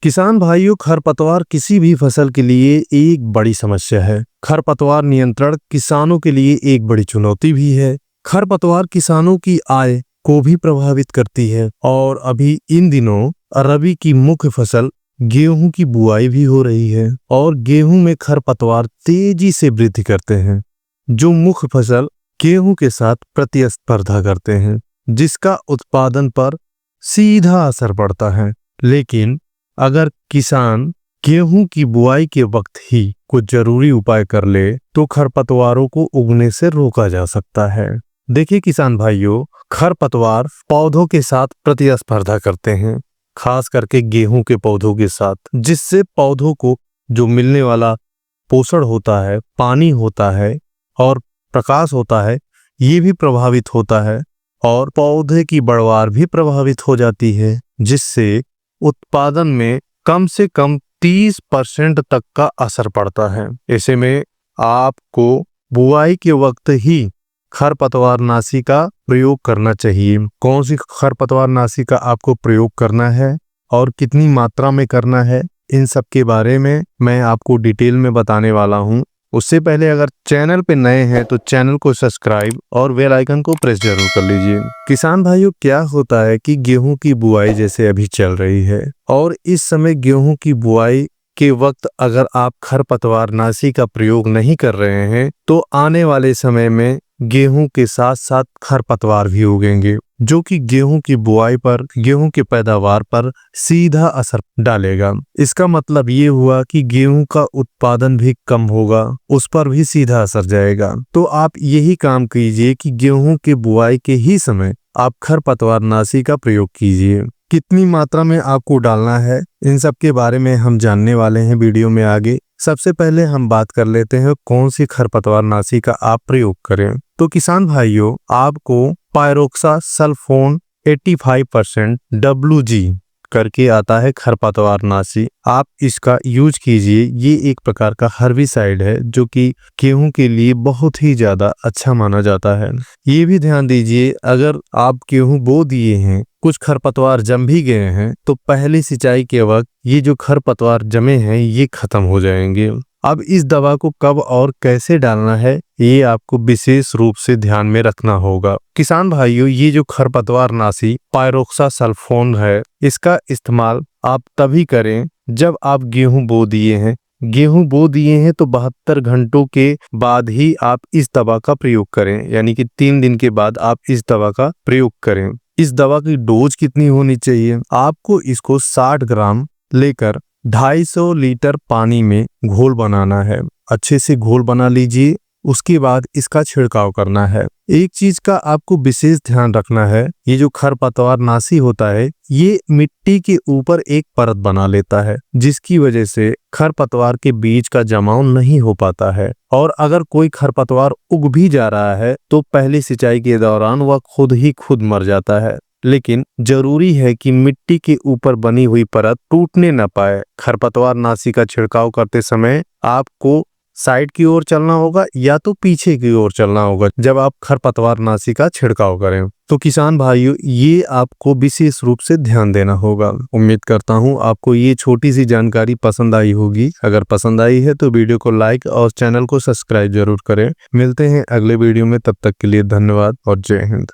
किसान भाइयों, खरपतवार किसी भी फसल के लिए एक बड़ी समस्या है। खरपतवार नियंत्रण किसानों के लिए एक बड़ी चुनौती भी है। खरपतवार किसानों की आय को भी प्रभावित करती है और अभी इन दिनों रबी की मुख्य फसल गेहूं की बुआई भी हो रही है और गेहूं में खरपतवार तेजी से वृद्धि करते हैं, जो मुख्य फसल गेहूं के साथ प्रतिस्पर्धा करते हैं, जिसका उत्पादन पर सीधा असर पड़ता है। लेकिन अगर किसान गेहूं की बुआई के वक्त ही कुछ जरूरी उपाय कर ले तो खरपतवारों को उगने से रोका जा सकता है। देखिए किसान भाइयों, खरपतवार पौधों के साथ प्रतिस्पर्धा करते हैं, खास करके गेहूं के पौधों के साथ, जिससे पौधों को जो मिलने वाला पोषण होता है, पानी होता है और प्रकाश होता है, ये भी प्रभावित होता है और पौधे की बढ़वार भी प्रभावित हो जाती है, जिससे उत्पादन में कम से कम 30% तक का असर पड़ता है। ऐसे में आपको बुआई के वक्त ही खरपतवारनाशी का प्रयोग करना चाहिए। कौन सी खरपतवारनाशी का आपको प्रयोग करना है और कितनी मात्रा में करना है, इन सब के बारे में मैं आपको डिटेल में बताने वाला हूं। उससे पहले अगर चैनल पे नए हैं तो चैनल को सब्सक्राइब और बेल आइकन को प्रेस जरूर कर लीजिए। किसान भाइयों, क्या होता है कि गेहूं की बुआई जैसे अभी चल रही है और इस समय गेहूं की बुआई के वक्त अगर आप खरपतवारनाशी का प्रयोग नहीं कर रहे हैं तो आने वाले समय में गेहूं के साथ साथ खरपतवार भी उगेंगे, जो कि गेहूं की बुआई पर, गेहूं की पैदावार पर सीधा असर डालेगा। इसका मतलब ये हुआ कि गेहूं का उत्पादन भी कम होगा, उस पर भी सीधा असर जाएगा। तो आप यही काम कीजिए कि गेहूं के बुआई के ही समय आप खरपतवारनाशी का प्रयोग कीजिए। कितनी मात्रा में आपको डालना है, इन सब के बारे में हम जानने वाले हैं वीडियो में आगे। सबसे पहले हम बात कर लेते हैं कौन सी खरपतवारनाशी का आप प्रयोग करें। तो किसान भाइयों, आपको पायरोक्सासल्फोन 85% WG करके आता है खरपतवारनाशी, आप इसका यूज कीजिए। ये एक प्रकार का हर्बिसाइड है जो कि गेहूं के लिए बहुत ही ज्यादा अच्छा माना जाता है। ये भी ध्यान दीजिए, अगर आप गेहूं बो दिए हैं, कुछ खरपतवार जम भी गए हैं, तो पहली सिंचाई के वक्त ये जो खरपतवार जमे हैं ये खत्म हो जाएंगे। अब इस दवा को कब और कैसे डालना है, ये आपको विशेष रूप से ध्यान में रखना होगा। किसान भाइयों, ये जो खरपतवारनाशी पायरोक्सासल्फोन है, इसका इस्तेमाल आप तभी करें जब आप गेहूं बो दिए हैं। गेहूं बो दिए हैं तो 72 घंटों के बाद ही आप इस दवा का प्रयोग करें, यानी कि 3 दिन के बाद आप इस दवा का प्रयोग करें। इस दवा की डोज कितनी होनी चाहिए? आपको इसको 60 ग्राम लेकर 250 लीटर पानी में घोल बनाना है। अच्छे से घोल बना लीजिए, उसके बाद इसका छिड़काव करना है। एक चीज का आपको विशेष ध्यान रखना है, ये जो खरपतवारनाशी होता है ये मिट्टी के ऊपर एक परत बना लेता है, जिसकी वजह से खरपतवार के बीज का जमाव नहीं हो पाता है और अगर कोई खरपतवार उग भी जा रहा है तो पहली सिंचाई के दौरान वह खुद मर जाता है। लेकिन जरूरी है कि मिट्टी के ऊपर बनी हुई परत टूटने न पाए। खरपतवारनाशी का छिड़काव करते समय आपको साइड की ओर चलना होगा या तो पीछे की ओर चलना होगा जब आप खरपतवारनाशी का छिड़काव करें। तो किसान भाइयों, ये आपको विशेष रूप से ध्यान देना होगा। उम्मीद करता हूँ आपको ये छोटी सी जानकारी पसंद आई होगी। अगर पसंद आई है तो वीडियो को लाइक और चैनल को सब्सक्राइब जरूर करें। मिलते हैं अगले वीडियो में, तब तक के लिए धन्यवाद और जय हिंद।